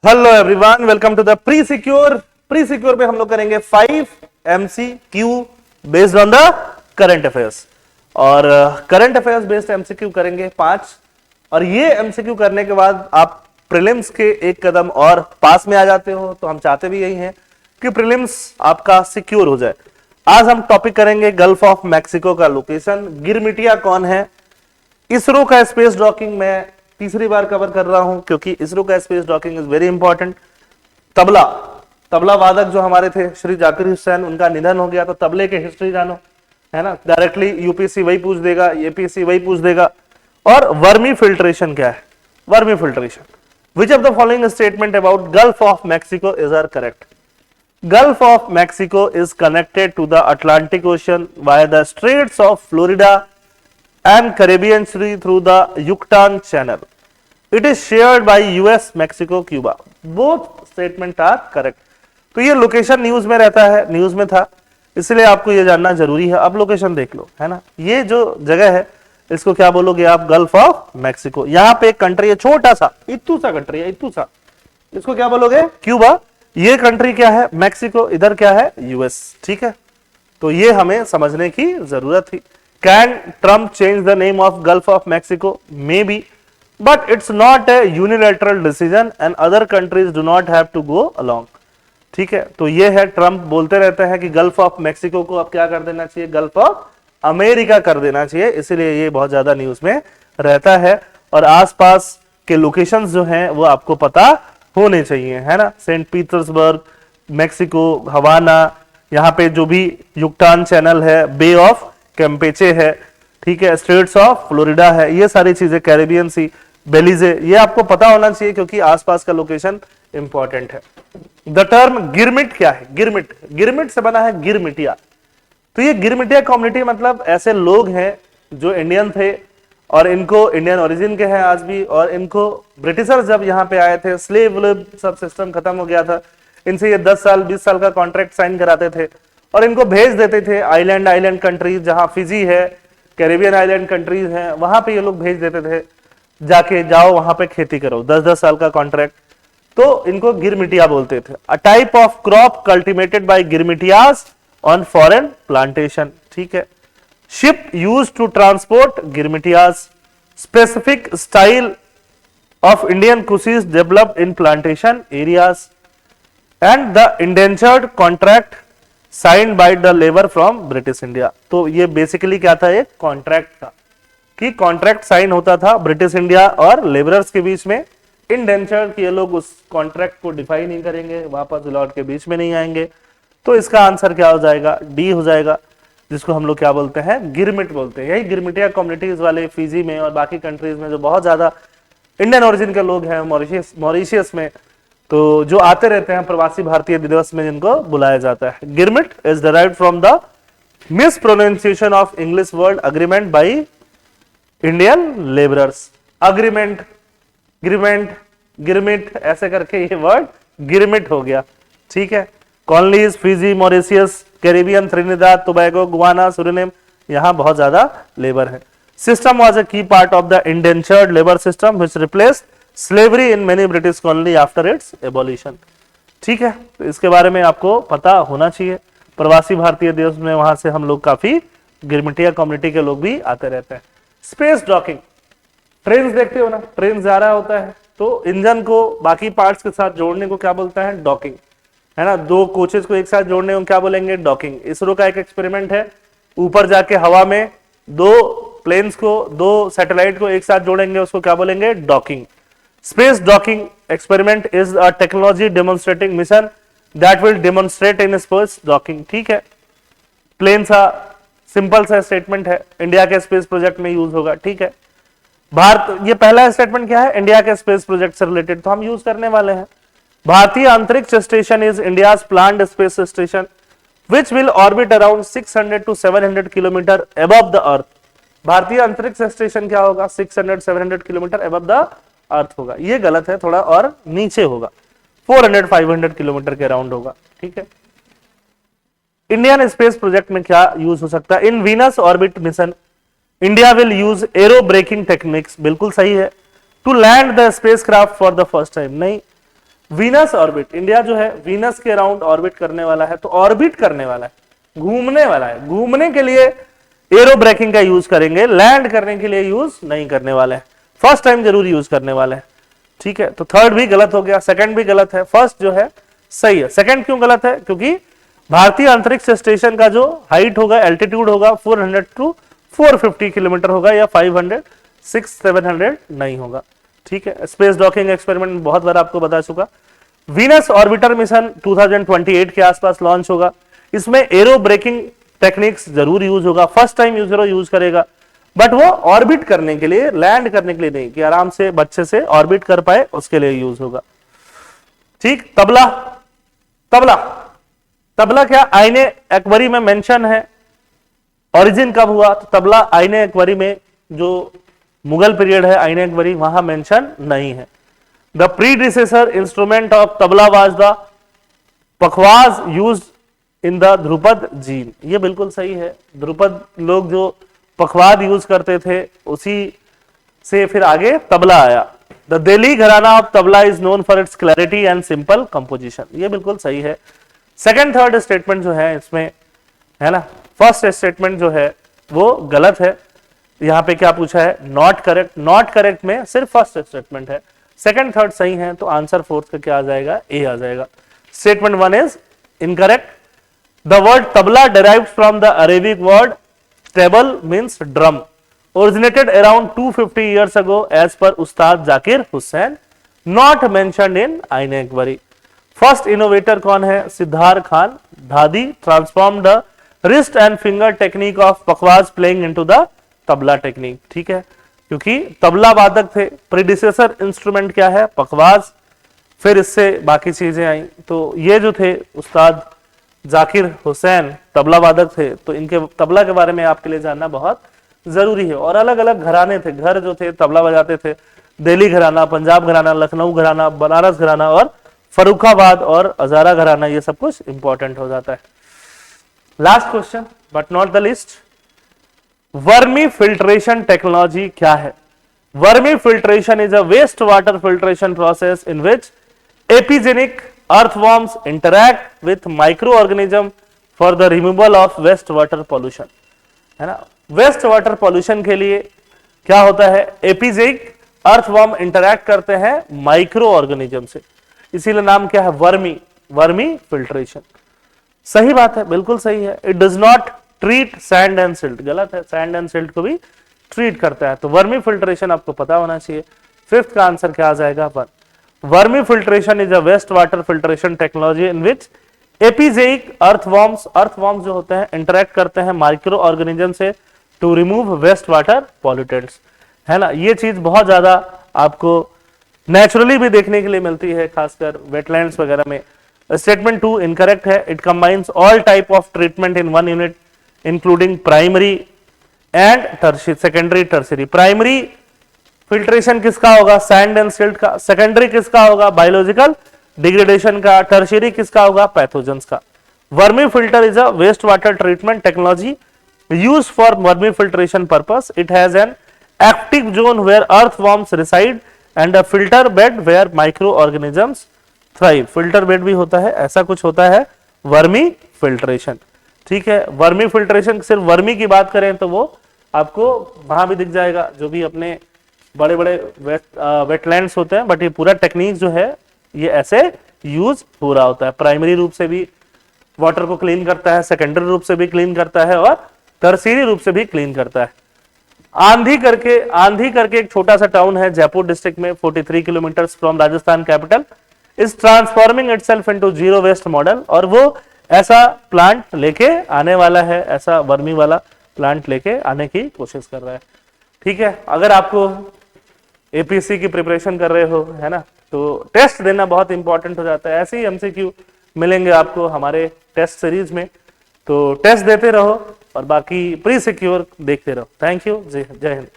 Hello everyone, welcome to the pre secure में हम लोग करेंगे 5 MCQ based on the current affairs. और करंट अफेयर्स बेस्ड MCQ करेंगे 5। और ये MCQ करने के बाद आप प्रीलिम्स के एक कदम और पास में आ जाते हो। तो हम चाहते भी यही हैं कि प्रीलिम्स आपका सिक्योर हो जाए। आज हम टॉपिक करेंगे गल्फ ऑफ मैक्सिको का लोकेशन। गिरमिटिया कौन है, इसरो का स्पेस डॉकिंग मैं तीसरी बार कवर कर रहा हूं क्योंकि इसरो का space docking is very important. Tabla वादक जो हमारे थे श्री जाकिर हुसैन, उनका निधन हो गया, तो तबले के हिस्ट्री जानो, है ना। डायरेक्टली यूपीएससी वही पूछ देगा, एपीएससी वही पूछ देगा। और वर्मी फिल्ट्रेशन क्या है, vermi filtration, which of the following statement about Gulf of Mexico is are correct. Gulf of Mexico is connected to the Atlantic Ocean via the Straits of Florida and Caribbean Sea through the Yucatan Channel. It is shared by US, Mexico, Cuba. Both statements are correct. तो ये location news में रहता है, news में था, इसलिए आपको ये जानना जरूरी है। अब लोकेशन देख लो, है ना। ये जो जगह है इसको क्या बोलोगे आप, गल्फ ऑफ मैक्सिको। यहाँ पे एक कंट्री है, छोटा सा इतू सा कंट्री है, इतू सा, इसको क्या बोलोगे, क्यूबा। ये कंट्री क्या है, मैक्सिको, इधर क्या है, यूएस। ठीक है, तो ये हमें समझने की जरूरत थी। Can Trump change the name of Gulf of Mexico? Maybe, but it's not a unilateral decision and other countries do not have to go along. ठीक है, तो ये है, ट्रम्प बोलते रहते हैं कि गल्फ ऑफ मैक्सिको को अब क्या कर देना चाहिए, गल्फ ऑफ अमेरिका कर देना चाहिए, इसलिए ये बहुत ज्यादा न्यूज में रहता है। और आसपास के लोकेशंस जो हैं वो आपको पता होने चाहिए, है ना। सेंट पीटर्सबर्ग, मैक्सिको, हवाना, यहाँ पे जो भी युक्टान चैनल है, बे ऑफ कैम्पेचे है, ठीक है, स्ट्रेट्स ऑफ फ्लोरिडा है, ये सारी चीजें, कैरेबियन सी, बेलीजे, ये आपको पता होना चाहिए क्योंकि आसपास का लोकेशन इंपॉर्टेंट है। द टर्म गिरमिट क्या है, गिरमिट, गिरमिट से बना है गिरमिटिया। तो ये गिरमिटिया कम्युनिटी मतलब ऐसे लोग हैं जो इंडियन थे और इनको इंडियन ओरिजिन के हैं आज भी। और इनको ब्रिटिशर्स जब यहाँ पे आए थे, स्लेव सब सिस्टम खत्म हो गया था, इनसे ये 10 साल 20 साल का कॉन्ट्रैक्ट साइन कराते थे और इनको भेज देते थे आइलैंड कंट्रीज, जहाँ फिजी है, कैरेबियन आइलैंड कंट्रीज हैं, वहां पे ये लोग भेज देते थे, जाके जाओ वहां पे खेती करो, 10-10 साल का कॉन्ट्रैक्ट। तो इनको गिरमिटिया बोलते थे। A type of crop cultivated by गिरमिटियास ऑन फॉरेन प्लांटेशन। ठीक है, ship used to transport girmitias, specific style of Indian cuisine developed in plantation areas, and the indentured contract signed by the labor from British India। तो ये basically क्या था, एक contract था कि कॉन्ट्रैक्ट साइन होता था ब्रिटिश इंडिया और लेबरर्स के बीच में। इंडेंचर्ड कि ये लोग उस कॉन्ट्रैक्ट को डिफाई नहीं करेंगे, वापस लौट के बीच में नहीं आएंगे। तो इसका आंसर क्या हो जाएगा, डी हो जाएगा, जिसको हम लोग क्या बोलते हैं, गिरमिट बोलते हैं। यही गिरमिटिया कम्युनिटीज वाले फिजी में और बाकी कंट्रीज में जो बहुत ज्यादा इंडियन ओरिजिन के लोग हैं, मॉरिशियस में, तो जो आते रहते हैं प्रवासी भारतीय दिवस में, जिनको बुलाया जाता है। गिरमिट is derived from the mispronunciation of English word agreement by Indian labourers. Agreement, गिरमेंट, गिरमिट, ऐसे करके ये वर्ड गिरमिट हो गया। ठीक है, colonies Fiji, Mauritius, Caribbean, Trinidad, Tobago, Guyana, Suriname, यहां बहुत ज्यादा लेबर है। System was a key part of the indentured labour system which replaced slavery in many British colony after its abolition. ठीक है, तो इसके बारे में आपको पता होना चाहिए। प्रवासी भारतीय देश में वहां से हम लोग काफी गिरमिटिया कम्युनिटी के लोग भी आते रहते हैं। स्पेस डॉकिंग, ट्रेन देखते हो ना, ट्रेन जा रहा होता है तो इंजन को बाकी पार्ट्स के साथ जोड़ने को क्या बोलता है, डॉकिंग, है ना। दो कोचेस को एक साथ जोड़ने को क्या बोलेंगे, डॉकिंग। इसरो का एक एक्सपेरिमेंट है, ऊपर जाके हवा में दो प्लेन्स को, दो सैटेलाइट को एक साथ जोड़ेंगे, उसको क्या बोलेंगे, docking. Space docking experiment is a technology demonstrating mission that will demonstrate in space docking. ठीक है, प्लेन सा सिंपल सा स्टेटमेंट है, इंडिया के स्पेस प्रोजेक्ट में यूज होगा। ठीक है, भारत, ये पहला स्टेटमेंट क्या है, इंडिया के स्पेस प्रोजेक्ट से रिलेटेड, तो हम यूज करने वाले हैं। भारतीय अंतरिक्ष station is India's planned space station which will orbit around 600 to 700 kilometre above the earth. भारतीय अंतरिक्ष स्टेशन क्या होगा, 600-700 किलोमीटर अबव द अर्थ होगा। ये गलत है, थोड़ा और नीचे होगा, 400-500 किलोमीटर के अराउंड होगा। ठीक है, इंडियन स्पेस प्रोजेक्ट में क्या यूज हो सकता है, in Venus orbit mission India will use aero braking techniques, बिल्कुल सही है। To land the spacecraft for the first time, नहीं, वीनस ऑर्बिट, इंडिया जो है वीनस के अराउंड ऑर्बिट करने वाला है, तो ऑर्बिट करने वाला है, घूमने वाला है, घूमने के लिए एरो ब्रेकिंग का यूज करेंगे, लैंड करने के लिए यूज नहीं करने वाले हैं, फर्स्ट टाइम जरूर यूज करने वाले हैं। ठीक है, तो थर्ड भी गलत हो गया, सेकंड भी गलत है, फर्स्ट जो है सही है। सेकंड क्यों गलत है? क्योंकि भारतीय अंतरिक्ष स्टेशन का जो हाइट होगा, एल्टीट्यूड होगा 400 टू 450 किलोमीटर होगा, या 500 600-700 नहीं होगा। ठीक है, स्पेस डॉकिंग एक्सपेरिमेंट बहुत बार आपको बता चुका। वीनस ऑर्बिटर मिशन 2028 के आसपास लॉन्च होगा, इसमें एरो ब्रेकिंग टेक्निक्स जरूर यूज होगा, फर्स्ट टाइम यूजर यूज करेगा, बट वो ऑर्बिट करने के लिए, लैंड करने के लिए नहीं, कि आराम से बच्चे से ऑर्बिट कर पाए, उसके लिए यूज होगा। ठीक, तबला, तबला तबला क्या आईने एक्वरी में मेंशन है? ओरिजिन कब हुआ? तो तबला आईने एक्वरी में, जो मुगल पीरियड है आईने एक्वरी, वहां मेंशन नहीं है। The predecessor instrument of tabla was the pakhawaj used in the dhrupad genre, ये बिल्कुल सही है। ध्रुपद लोग जो पखवाज यूज करते थे, उसी से फिर आगे तबला आया। द दिल्ली घराना of tabla is known for its clarity and simple composition, ये बिल्कुल सही है। सेकंड थर्ड स्टेटमेंट जो है इसमें, है ना, फर्स्ट स्टेटमेंट जो है वो गलत है। यहां पे क्या पूछा है? नॉट करेक्ट, नॉट करेक्ट में सिर्फ फर्स्ट स्टेटमेंट है, सेकंड थर्ड सही है, तो आंसर फोर्थ का क्या आ जाएगा? ए आ जाएगा। Statement one is incorrect. The word tabla derived from the Arabic word treble means drum, originated around 250 years ago as per Ustad Zakir Hussain, not mentioned in आईन एक्वरी। फर्स्ट इनोवेटर कौन है? Siddharth Khan Dhadi transformed the wrist and finger technique of pakhawaj playing into the tabla technique. ठीक है, क्योंकि तबला वादक थे, predecessor instrument क्या है? पखवाज, फिर इससे बाकी चीजें आई, तो ये जो थे उस्ताद जाकिर हुसैन तबला वादक थे, तो इनके तबला के बारे में आपके लिए जानना बहुत जरूरी है। और अलग अलग घराने थे, घर जो थे तबला बजाते थे, दिल्ली घराना, पंजाब घराना, लखनऊ घराना, बनारस घराना और फरुखाबाद और हजारा घराना, ये सब कुछ इंपॉर्टेंट हो जाता है। Last question but not the list, vermi filtration technology क्या है? Vermi filtration is a waste water filtration process in which epigeic earthworms interact with microorganism for the removal of waste water pollution, है ना। Waste water pollution के लिए क्या होता है? एपिजेनिक earthworm interact करते हैं माइक्रो ऑर्गेनिज्म से, इसीलिए नाम क्या है? Vermi, vermi filtration. सही बात है, बिल्कुल सही है। It does not treat sand and silt, गलत है, सैंड एंड सिल्ट को भी ट्रीट करता है, तो वर्मी फिल्ट्रेशन आपको पता होना चाहिए। फिफ्थ का आंसर क्या आ जाएगा? One. Vermi filtration is a waste water filtration technology in which epigeic earthworms, earthworms जो होते हैं इंटरेक्ट करते हैं माइक्रो ऑर्गेनिज्म से to remove waste water pollutants, है ना। ये चीज बहुत ज्यादा आपको नेचुरली भी देखने के लिए मिलती है, खासकर वेटलैंड्स वगैरह में। स्टेटमेंट टू इनकरेक्ट है। It combines all type of treatment in one unit including primary and tertiary, secondary tertiary. Primary filtration किसका होगा? सैंड एंड सिल्ट का। सेकेंडरी किसका होगा? बायोलॉजिकल डिग्रेडेशन का। टर्शियरी किसका होगा? पैथोजेंस का। Vermi filter is a waste water treatment technology used for vermi filtration purpose. It has an active zone where earthworms reside and a filter bed where micro organisms thrive. Filter bed भी होता है, ऐसा कुछ होता है vermi filtration. ठीक है, vermi filtration, सिर्फ वर्मी की बात करें तो वो आपको वहां भी दिख जाएगा, जो भी अपने बड़े बड़े वेटलैंड्स होते हैं, बट ये पूरा टेक्निक जो है ये ऐसे यूज हो रहा होता है। प्राइमरी रूप से भी वाटर को क्लीन करता है, सेकेंडरी रूप से भी क्लीन करता है और टर्शियरी रूप से भी क्लीन करता है। आंधी करके एक छोटा सा टाउन है जयपुर डिस्ट्रिक्ट में, 43 kilometre from Rajasthan capital, is transforming itself into zero waste model, और वो ऐसा प्लांट लेके आने वाला है, ऐसा वर्मी वाला प्लांट लेके आने की कोशिश कर रहा है। ठीक है, अगर आपको एपीएससी की प्रिपरेशन कर रहे हो, है ना, तो टेस्ट देना बहुत इंपॉर्टेंट हो जाता है। ऐसे ही एमसीक्यू मिलेंगे आपको हमारे टेस्ट सीरीज में, तो टेस्ट देते रहो और बाकी प्री सिक्योर देखते रहो। थैंक यू, जय हिंद।